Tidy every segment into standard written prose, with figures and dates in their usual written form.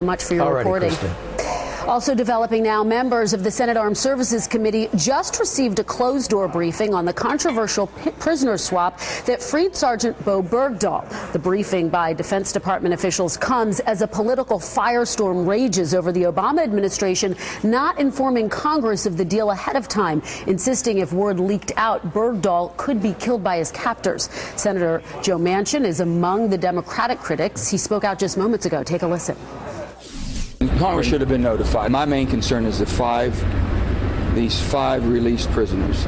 Much for your reporting. Kristen. Also developing now, members of the Senate Armed Services Committee just received a closed-door briefing on the controversial prisoner swap that freed Sergeant Bo Bergdahl. The briefing by Defense Department officials comes as a political firestorm rages over the Obama administration not informing Congress of the deal ahead of time, insisting if word leaked out, Bergdahl could be killed by his captors. Senator Joe Manchin is among the Democratic critics. He spoke out just moments ago. Take a listen. Congress should have been notified. My main concern is these five released prisoners.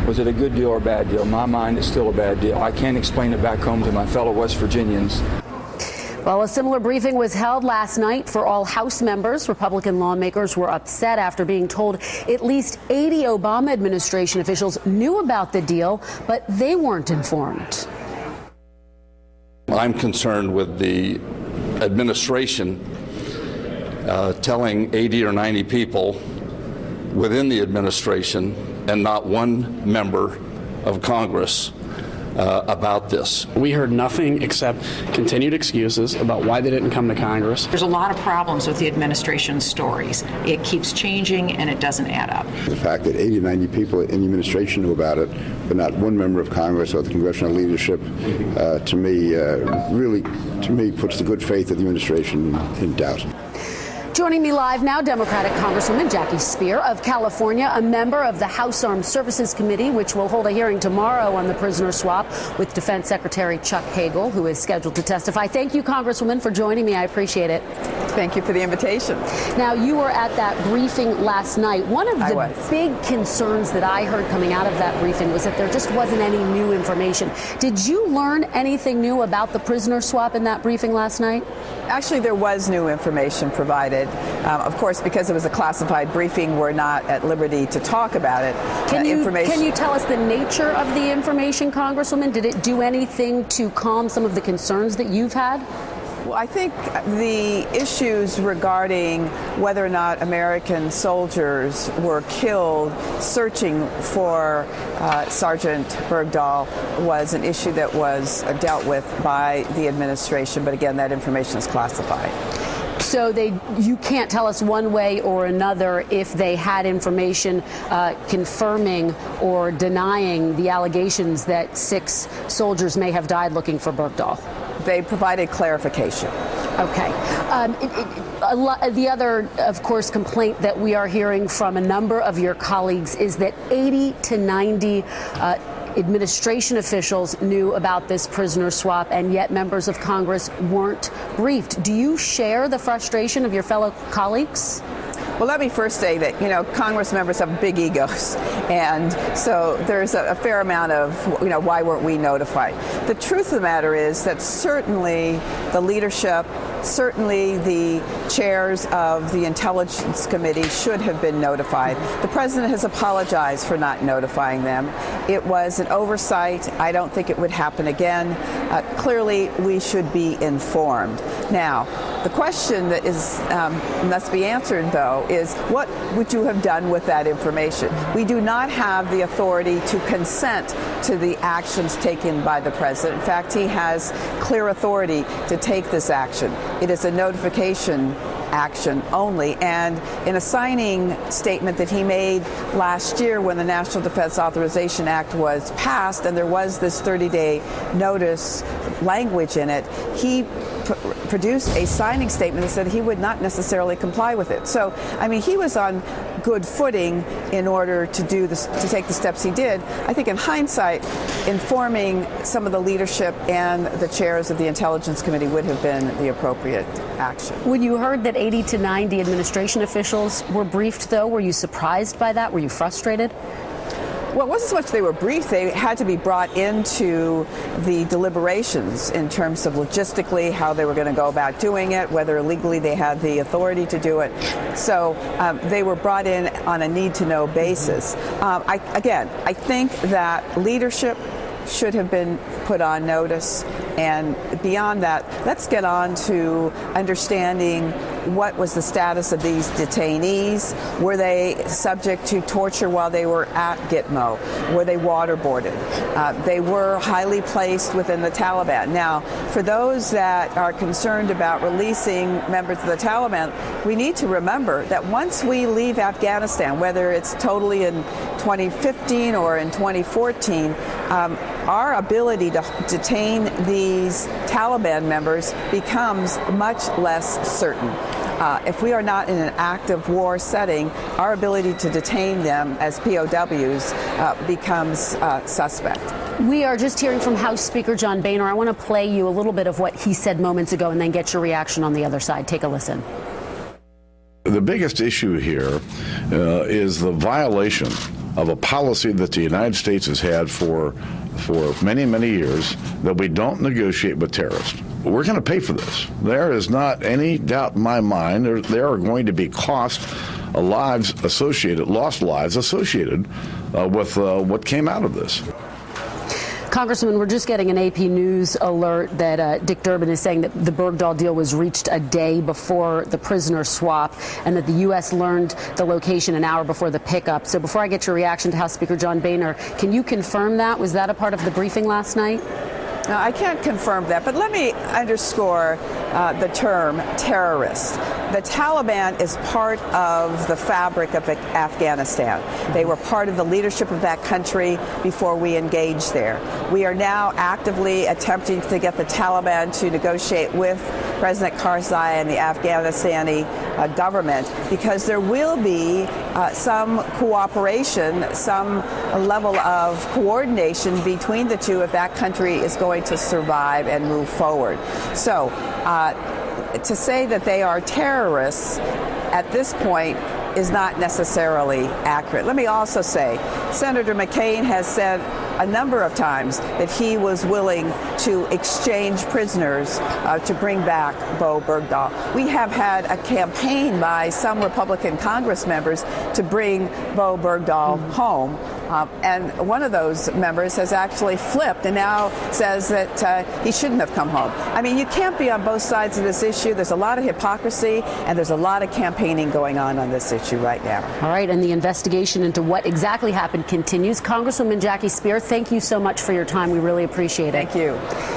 Was it a good deal or a bad deal? In my mind, it's still a bad deal. I can't explain it back home to my fellow West Virginians. Well, a similar briefing was held last night for all House members. Republican lawmakers were upset after being told at least 80 Obama administration officials knew about the deal, but they weren't informed. I'm concerned with the administration telling 80 or 90 people within the administration and not one member of Congress about this. We heard nothing except continued excuses about why they didn't come to Congress. There's a lot of problems with the administration's stories. It keeps changing and it doesn't add up. The fact that 80 or 90 people in the administration knew about it, but not one member of Congress or the congressional leadership, to me, puts the good faith of the administration in doubt. Joining me live now, Democratic Congresswoman Jackie Speer of California, a member of the House Armed Services Committee, which will hold a hearing tomorrow on the prisoner swap with Defense Secretary Chuck Hagel, who is scheduled to testify. Thank you, Congresswoman, for joining me. I appreciate it. Thank you for the invitation. Now, you were at that briefing last night. One of the big concerns that I heard coming out of that briefing was that there just wasn't any new information. Did you learn anything new about the prisoner swap in that briefing last night? Actually, there was new information provided. Of course, because it was a classified briefing, we're not at liberty to talk about it. Can you tell us the nature of the information, Congresswoman? Did it do anything to calm some of the concerns that you've had? Well, I think the issues regarding whether or not American soldiers were killed searching for Sergeant Bergdahl was an issue that was dealt with by the administration. But again, that information is classified. So you can't tell us one way or another if they had information confirming or denying the allegations that 6 soldiers may have died looking for Bergdahl. They provided clarification. Okay. The other, of course, complaint that we are hearing from a number of your colleagues is that 80 to 90 administration officials knew about this prisoner swap, and yet members of Congress weren't briefed. Do you share the frustration of your fellow colleagues? Well, let me first say that, Congress members have big egos, and so there's a fair amount of, why weren't we notified? The truth of the matter is that certainly the leadership, certainly the chairs of the Intelligence Committee should have been notified. The president has apologized for not notifying them. It was an oversight. I don't think it would happen again. Clearly, we should be informed. Now, the question that is must be answered, though, is what would you have done with that information? We do not have the authority to consent to the actions taken by the president. In fact, he has clear authority to take this action. It is a notification action only. And in a signing statement that he made last year when the National Defense Authorization Act was passed and there was this 30-day notice language in it, he produced a signing statement that said he would not necessarily comply with it. So, he was on good footing in order to do this, to take the steps he did. I think in hindsight, informing some of the leadership and the chairs of the Intelligence Committee would have been the appropriate action. When you heard that 80 to 90 administration officials were briefed, though, were you surprised by that? Were you frustrated? Well, it wasn't so much they were briefed. They had to be brought into the deliberations in terms of logistically how they were going to go about doing it, whether legally they had the authority to do it. So they were brought in on a need-to-know basis. I think that leadership should have been put on notice. And beyond that, let's get on to understanding what was the status of these detainees. Were they subject to torture while they were at Gitmo? Were they waterboarded? They were highly placed within the Taliban. Now, for those that are concerned about releasing members of the Taliban, we need to remember that once we leave Afghanistan, whether it's totally in 2015 or in 2014, our ability to detain these Taliban members becomes much less certain. If we are not in an active war setting, our ability to detain them as POWs becomes suspect. We are just hearing from House Speaker John Boehner. I want to play you a little bit of what he said moments ago and then get your reaction on the other side. Take a listen. The biggest issue here is the violation of a policy that the United States has had for many, many years, that we don't negotiate with terrorists. We're going to pay for this. There is not any doubt in my mind there are going to be lost lives associated with what came out of this. Congressman, we're just getting an AP News alert that Dick Durbin is saying that the Bergdahl deal was reached a day before the prisoner swap and that the U.S. learned the location an hour before the pickup. So before I get your reaction to House Speaker John Boehner, can you confirm that? Was that a part of the briefing last night? No, I can't confirm that, but let me underscore the term terrorist. The Taliban is part of the fabric of Afghanistan. They were part of the leadership of that country before we engaged there. We are now actively attempting to get the Taliban to negotiate with President Karzai and the Afghanistani government, because there will be some cooperation, some level of coordination between the two if that country is going to survive and move forward. So to say that they are terrorists at this point is not necessarily accurate. Let me also say, Senator McCain has said a number of times that he was willing to exchange prisoners to bring back Bo Bergdahl. We have had a campaign by some Republican Congress members to bring Bo Bergdahl home. And one of those members has actually flipped and now says that he shouldn't have come home. I mean, you can't be on both sides of this issue. There's a lot of hypocrisy and there's a lot of campaigning going on this issue right now. All right, and the investigation into what exactly happened continues. Congresswoman Jackie Speier, thank you so much for your time. We really appreciate it. Thank you.